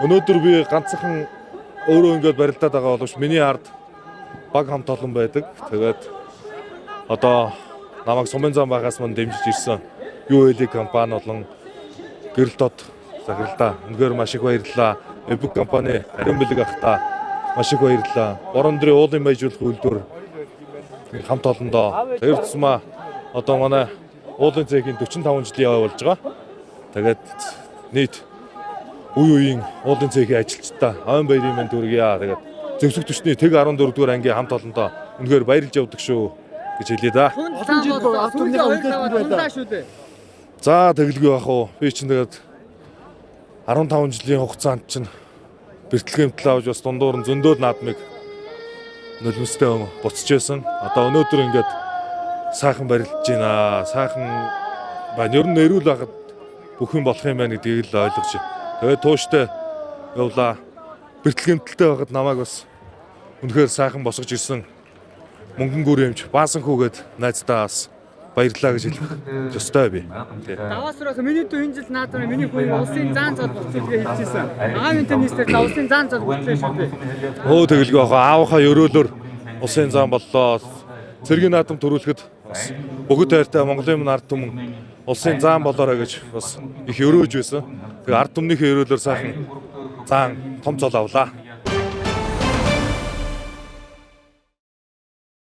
Өнөөдөр би ганцхан өөрөө ингээд барилдаад байгаа боловч миний ард баг хамт олон байдаг. Тэгээд одоо намайг Сумын зам багаас мань дэмжиж ирсэн UL компани болон гэрэл дот захиралдаа үнэхээр маш их баярлалаа. Эбүк компани ариун бэлэг ахта маш их баярлалаа. Борон дрын уулын баяжуулах үйлдвэр хамт олондоо тэр тусмаа одоо манай уулын цэгийн 45 жилийн яваа болж байгаа. Тэгээд нийт үеийн уулын цэгийн ажилчдаа авин баярын мэнд хүргье. Тэгээд зөвсөх төчний тэг 14 дугаар ангийн хамт олондоо үнэхээр баярлж явдаг шүү гэж хэлье да. За тэгэлгүй бах уу. Би чинь тэгээд 15 жилийн хугацаанд чинь бэртэлгэмтэл авч бас дундуур нь зөндөө наадмыг нулимстэй буцаж байсан. Одоо өнөөдөр ингээд сайхан барилдаж байна. Сайхан байна. Ер нь нэрүүл байхад бүх юм болох юм байна гэдгийг л ойлгож байна. Тэгээд тууштай явлаа. Бэртэлгэмтэлтэй байхад намайг бас үнэхээр сайхан босгож ирсэн мөнгөн гүр юмч баасан хүүгээд найздаа бас баярлалаа гэж хэлэх ёстой би. Даваасрах миний дүү энэ жил наадмын миний хүү улсын заан цол болчихлоо хэлчихсэн. Аавын тэнийстэй улсын заан цол болчихлоо шүү дээ. Өө тэгэлгүй баха аавынхаа өрөөлөөр улсын заан боллоо. Цэргийн наадам төрүүлэхэд бас бүгд хайртай Монголын минь ард түмэн улсын заан болоорой гэж бас их өрөөж байсан. Тэгээ ард түмнийхээ өрөөлөөр сайхан заан том цол авлаа.